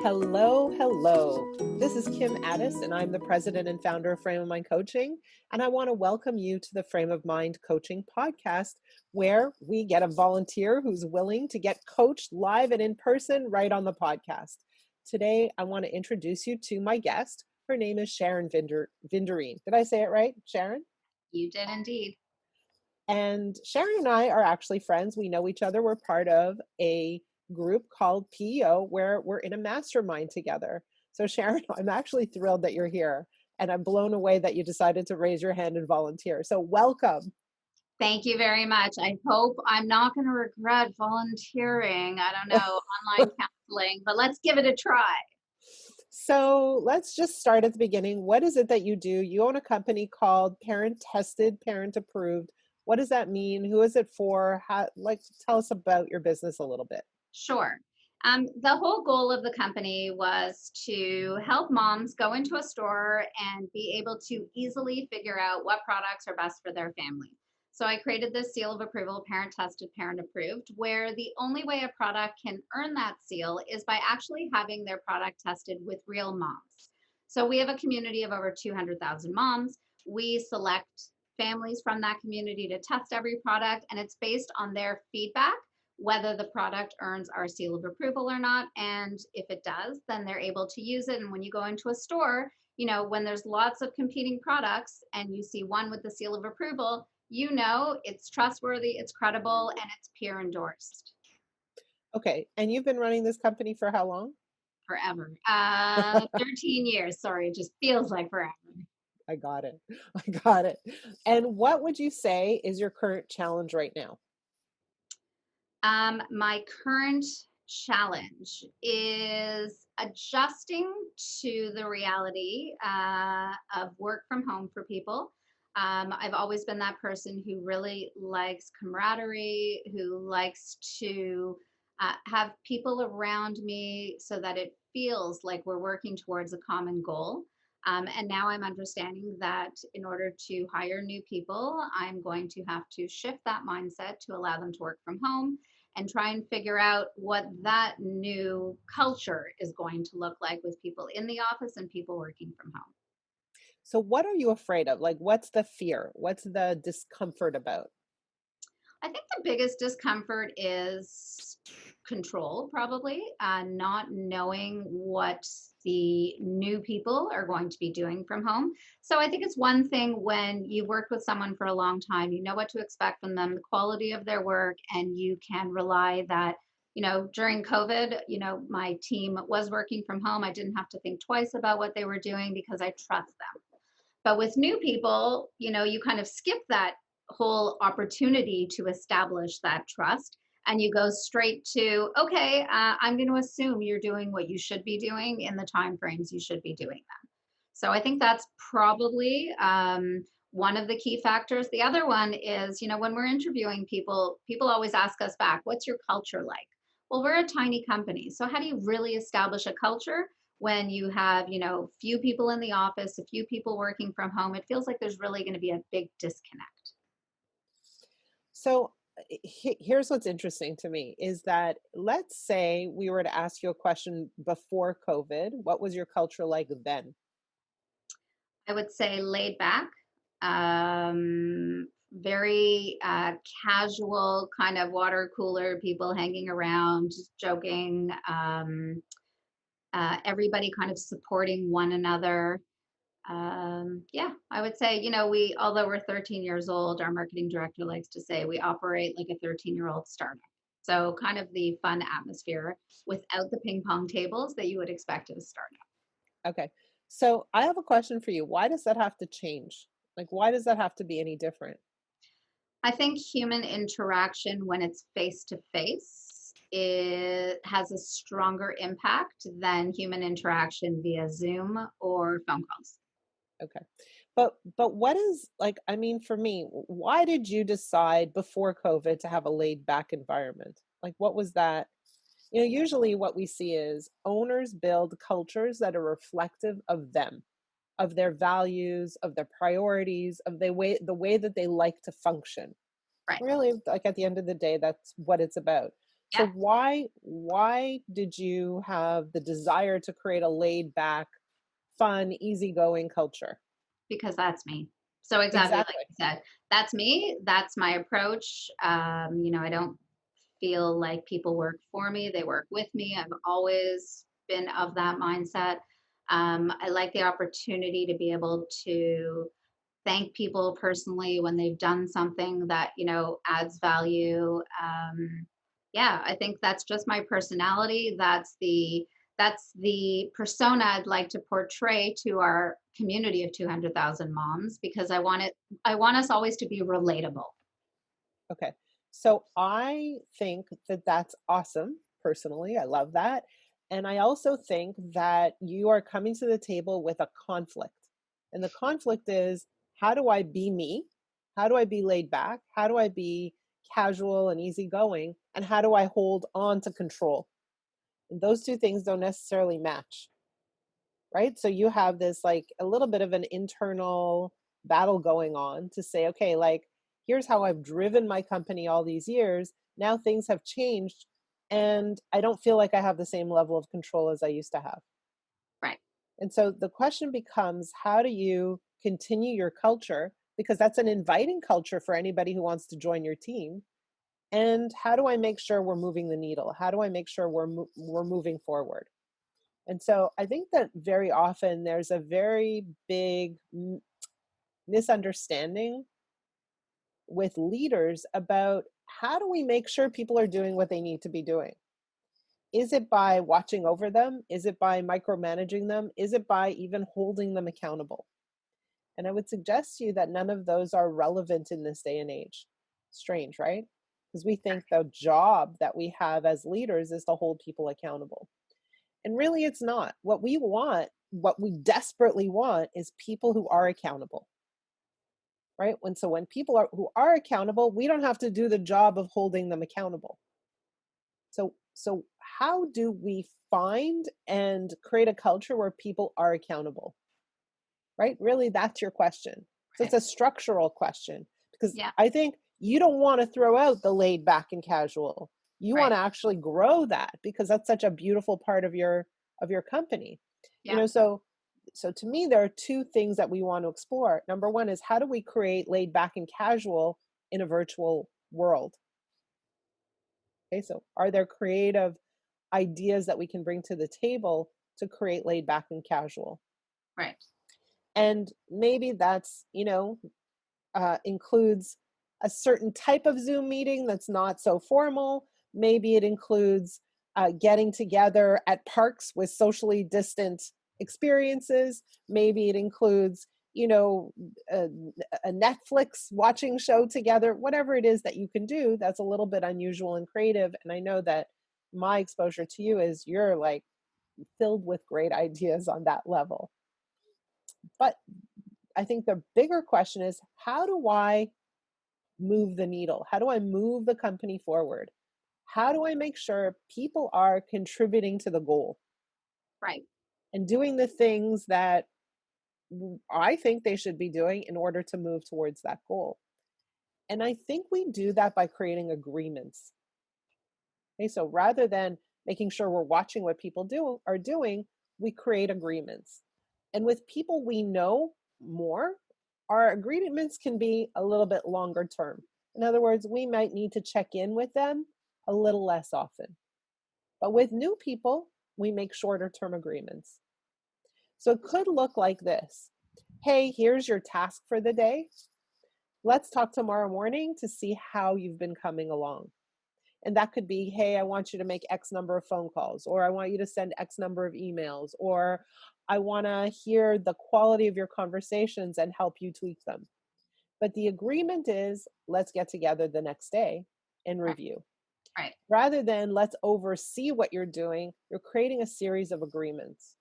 Hello, hello. This is Kim Addis, and I'm the president and founder of Frame of Mind Coaching. And I want to welcome you to the Frame of Mind Coaching podcast, where we get a volunteer who's willing to get coached live and in person right on the podcast. Today, I want to introduce you to my guest. Her name is Sharon Vinderine. Did I say it right, Sharon? You did indeed. And Sharon and I are actually friends. We know each other. We're part of a group called PEO where we're in a mastermind together. So Sharon, I'm actually thrilled that you're here, and I'm blown away that you decided to raise your hand and volunteer. So welcome. Thank you very much. I hope I'm not going to regret volunteering. I don't know, online counseling, but let's give it a try. So let's just start at the beginning. What is it that you do? You own a company called Parent Tested, Parent Approved. What does that mean? Who is it for? Tell us about your business a little bit. Sure. The whole goal of the company was to help moms go into a store and be able to easily figure out what products are best for their family. So I created this seal of approval, parent tested, parent approved, where the only way a product can earn that seal is by actually having their product tested with real moms. So we have a community of over 200,000 moms. We select families from that community to test every product, and it's based on their feedback whether the product earns our seal of approval or not. And if it does, then they're able to use it. And when you go into a store, when there's lots of competing products and you see one with the seal of approval, it's trustworthy, it's credible, and it's peer endorsed. Okay. And you've been running this company for how long? Forever. 13 years. Sorry, it just feels like forever. I got it. I got it. And what would you say is your current challenge right now? My current challenge is adjusting to the reality of work from home for people. I've always been that person who really likes camaraderie, who likes to have people around me so that it feels like we're working towards a common goal. And now I'm understanding that in order to hire new people, I'm going to have to shift that mindset to allow them to work from home and try and figure out what that new culture is going to look like with people in the office and people working from home. So what are you afraid of? Like, what's the fear? What's the discomfort about? I think the biggest discomfort is control, probably, not knowing what the new people are going to be doing from home. So I think it's one thing when you've worked with someone for a long time, you know what to expect from them, the quality of their work, and you can rely that, during COVID, my team was working from home. I didn't have to think twice about what they were doing because I trust them. But with new people, you kind of skip that whole opportunity to establish that trust and you go straight to, okay, I'm going to assume you're doing what you should be doing in the time frames you should be doing them. So I think that's probably one of the key factors. The other one is, when we're interviewing people, people always ask us back, what's your culture like? Well, we're a tiny company. So how do you really establish a culture when you have, few people in the office, a few people working from home? It feels like there's really going to be a big disconnect. So here's what's interesting to me is that, let's say we were to ask you a question before COVID, what was your culture like then? I would say laid back, very casual, kind of water cooler, people hanging around, just joking, everybody kind of supporting one another. Yeah, I would say, although we're 13 years old, our marketing director likes to say we operate like a 13-year-old startup. So kind of the fun atmosphere without the ping pong tables that you would expect at a startup. Okay. So I have a question for you. Why does that have to change? Like, why does that have to be any different? I think human interaction when it's face to face, it has a stronger impact than human interaction via Zoom or phone calls. Okay. But what is, like, I mean, for me, why did you decide before COVID to have a laid back environment? Like, what was that? Usually what we see is owners build cultures that are reflective of them, of their values, of their priorities, of the way that they like to function. Right. Really, like, at the end of the day, that's what it's about. So Yeah, why did you have the desire to create a laid back, fun, easygoing culture? because that's me. So exactly like Exactly. you said, that's me. That's my approach. I don't feel like people work for me; they work with me. I've always been of that mindset. I like the opportunity to be able to thank people personally when they've done something that adds value. Yeah, I think that's just my personality. That's the persona I'd like to portray to our community of 200,000 moms, because I want us always to be relatable. Okay. So I think that that's awesome. Personally, I love that. And I also think that you are coming to the table with a conflict. And the conflict is, how do I be me? How do I be laid back? How do I be casual and easygoing? And how do I hold on to control? And those two things don't necessarily match, right? So you have this like a little bit of an internal battle going on to say, okay, like, here's how I've driven my company all these years. Now things have changed and I don't feel like I have the same level of control as I used to have. Right. And so the question becomes, how do you continue your culture? Because that's an inviting culture for anybody who wants to join your team. And how do I make sure we're moving the needle? How do I make sure we're moving forward? And so I think that very often there's a very big misunderstanding with leaders about how do we make sure people are doing what they need to be doing? Is it by watching over them? Is it by micromanaging them? Is it by even holding them accountable? And I would suggest to you that none of those are relevant in this day and age. Strange, right? Because we think the job that we have as leaders is to hold people accountable. And really, it's not. What we want, what we desperately want, is people who are accountable, right? When people are who are accountable, we don't have to do the job of holding them accountable. So how do we find and create a culture where people are accountable? Right? Really, that's your question. So it's Right. a structural question because Yeah. I think you don't want to throw out the laid back and casual. You want Right. to actually grow that because that's such a beautiful part of your company. You Yeah. know, so to me there are two things that we want to explore. Number one is, how do we create laid back and casual in a virtual world? Okay, so are there creative ideas that we can bring to the table to create laid back and casual? Right. And maybe that's, includes a certain type of Zoom meeting that's not so formal. Maybe it includes getting together at parks with socially distant experiences. Maybe it includes, a, a Netflix watching show together, whatever it is that you can do that's a little bit unusual and creative. And I know that my exposure to you is you're like filled with great ideas on that level. But I think the bigger question is, how do I move the needle? How do I move the company forward? How do I make sure people are contributing to the goal Right. and doing the things that I think they should be doing in order to move towards that goal? And I think we do that by creating agreements. Okay, so rather than making sure we're watching what people are doing, we create agreements. And with people we know more, our agreements can be a little bit longer term. In other words, we might need to check in with them a little less often. But with new people, we make shorter term agreements. So it could look like this. Hey, here's your task for the day. Let's talk tomorrow morning to see how you've been coming along. And that could be, hey, I want you to make X number of phone calls, or I want you to send X number of emails, or I want to hear the quality of your conversations and help you tweak them. But the agreement is, let's get together the next day and Right. review. Right. Rather than let's oversee what you're doing, you're creating a series of agreements.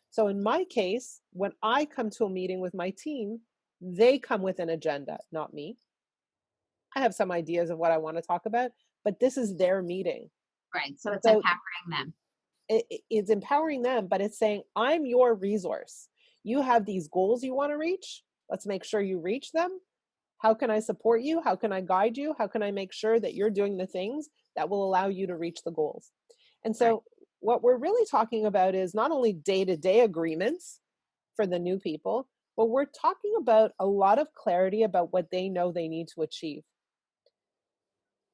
So in my case, when I come to a meeting with my team, they come with an agenda, not me. I have some ideas of what I want to talk about, but this is their meeting. Right. So it's So empowering them. it's empowering them, but it's saying, I'm your resource. You have these goals you want to reach. Let's make sure you reach them. How can I support you? How can I guide you? How can I make sure that you're doing the things that will allow you to reach the goals. And Right. so what we're really talking about is not only day-to-day agreements for the new people, but we're talking about a lot of clarity about what they know they need to achieve,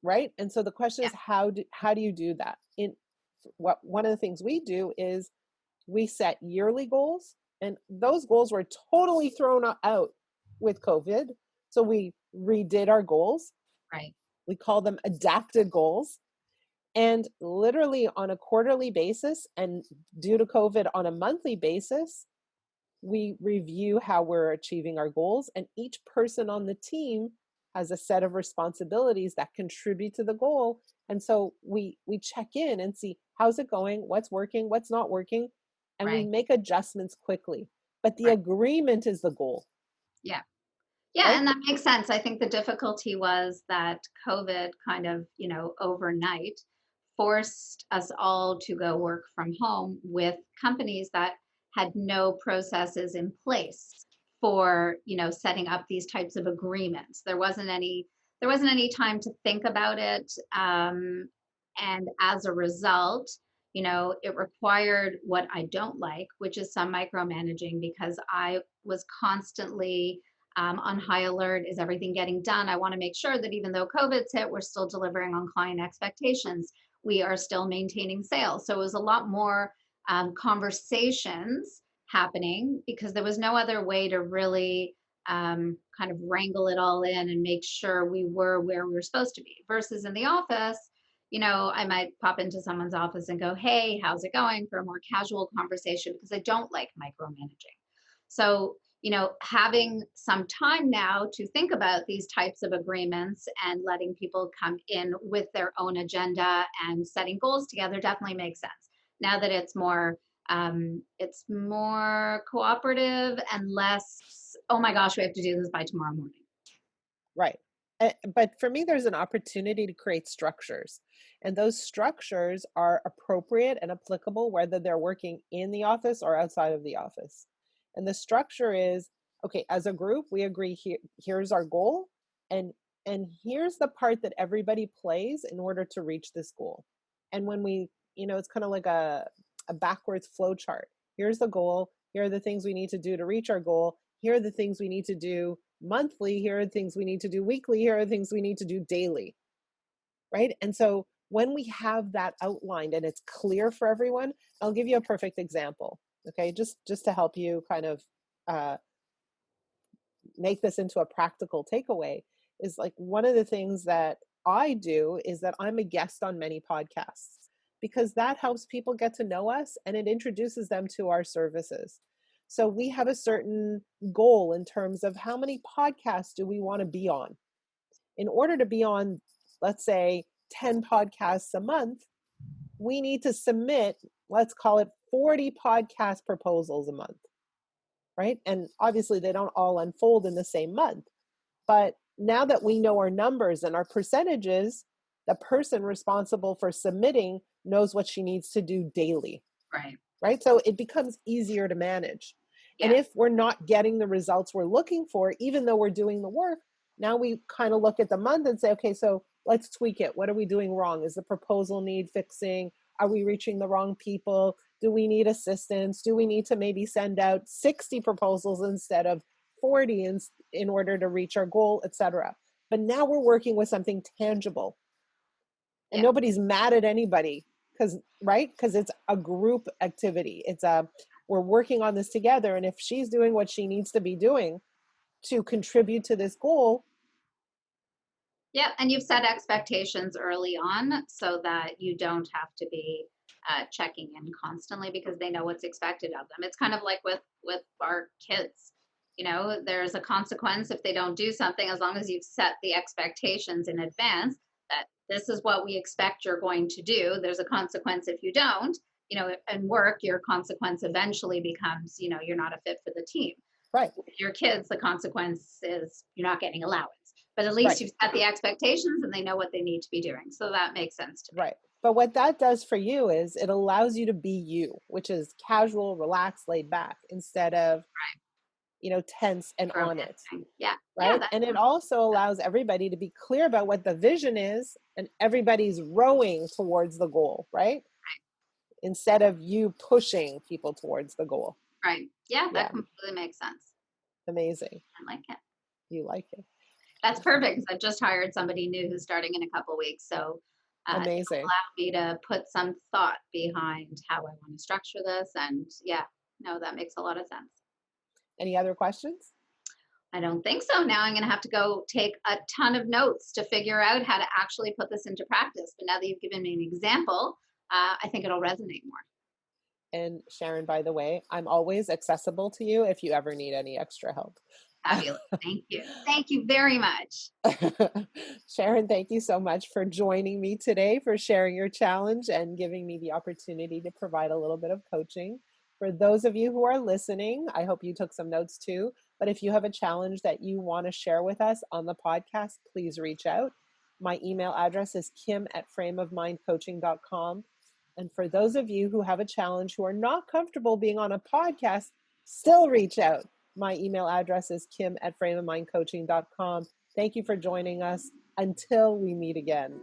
right? And so the question Yeah. is, how do you do that? In what One of the things we do is we set yearly goals, and those goals were totally thrown out with COVID. So we redid our goals. Right. We call them adapted goals. And literally on a quarterly basis, and due to COVID on a monthly basis, we review how we're achieving our goals. And each person on the team has a set of responsibilities that contribute to the goal. And so we check in and see how's it going, what's working, what's not working, and we Right. make adjustments quickly. But the Right. agreement is the goal, Yeah. Yeah, right? and that makes sense. I think the difficulty was that COVID kind of, overnight forced us all to go work from home with companies that had no processes in place for, setting up these types of agreements. There wasn't any time to think about it. And as a result, it required what I don't like, which is some micromanaging because I was constantly on high alert. Is everything getting done? I want to make sure that even though COVID's hit, we're still delivering on client expectations. We are still maintaining sales. So it was a lot more conversations happening because there was no other way to really kind of wrangle it all in and make sure we were where we were supposed to be. Versus in the office, I might pop into someone's office and go, "Hey, how's it going?" for a more casual conversation because I don't like micromanaging. So, having some time now to think about these types of agreements and letting people come in with their own agenda and setting goals together definitely makes sense. Now that it's more cooperative and less, oh my gosh, we have to do this by tomorrow morning. Right. But for me, there's an opportunity to create structures. And those structures are appropriate and applicable whether they're working in the office or outside of the office. And the structure is, okay, as a group, we agree here's our goal, and here's the part that everybody plays in order to reach this goal. And when it's kind of like a backwards flow chart. Here's the goal, here are the things we need to do to reach our goal, here are the things we need to do monthly, here are the things we need to do weekly, here are the things we need to do daily, right? And so when we have that outlined and it's clear for everyone, I'll give you a perfect example, okay? Just to help you kind of uh, make this into a practical takeaway is like one of the things that I do is that I'm a guest on many podcasts because that helps people get to know us and it introduces them to our services. So we have a certain goal in terms of how many podcasts do we want to be on. In order to be on, let's say, 10 podcasts a month, we need to submit, let's call it 40 podcast proposals a month, right? And obviously they don't all unfold in the same month. But now that we know our numbers and our percentages, the person responsible for submitting knows what she needs to do daily, Right. right? So it becomes easier to manage. And Yeah. if we're not getting the results we're looking for, even though we're doing the work, now we kind of look at the month and say, okay, so let's tweak it. What are we doing wrong? Is the proposal need fixing? Are we reaching the wrong people? Do we need assistance? Do we need to maybe send out 60 proposals instead of 40 in order to reach our goal, etc.? But now we're working with something tangible and Yeah. nobody's mad at anybody because right, because it's a group activity. We're working on this together, and if she's doing what she needs to be doing to contribute to this goal. Yeah, and you've set expectations early on so that you don't have to be checking in constantly because they know what's expected of them. It's kind of like with our kids. There's a consequence if they don't do something, as long as you've set the expectations in advance that this is what we expect you're going to do. There's a consequence if you don't. And work, your consequence eventually becomes, you're not a fit for the team. Right. With your kids, the consequence is you're not getting allowance. But at least Right. you've set the expectations and they know what they need to be doing. So that makes sense to me. Right. But what that does for you is it allows you to be you, which is casual, relaxed, laid back, instead of tense and on it, Focusing. Yeah. Yeah. right? That And it sounds also good. allows everybody to be clear about what the vision is, and everybody's rowing towards the goal, right? Instead of you pushing people towards the goal. Right. Yeah. Yeah, That completely makes sense. amazing. I like it. You like it. That's perfect because I've just hired somebody new who's starting in a couple weeks. So it'll Amazing. allow me to put some thought behind how I want to structure this. And yeah, no, that makes a lot of sense. Any other questions? I don't think so. Now I'm going to have to go take a ton of notes to figure out how to actually put this into practice. But now that you've given me an example, I think it'll resonate more. And Sharon, by the way, I'm always accessible to you if you ever need any extra help. Fabulous. Thank you. Thank you very much. Sharon, thank you so much for joining me today, for sharing your challenge and giving me the opportunity to provide a little bit of coaching. For those of you who are listening, I hope you took some notes too. But if you have a challenge that you want to share with us on the podcast, please reach out. My email address is kim@frameofmindcoaching.com. And for those of you who have a challenge who are not comfortable being on a podcast, still reach out. My email address is kim@frameofmindcoaching.com. Thank you for joining us. Until we meet again.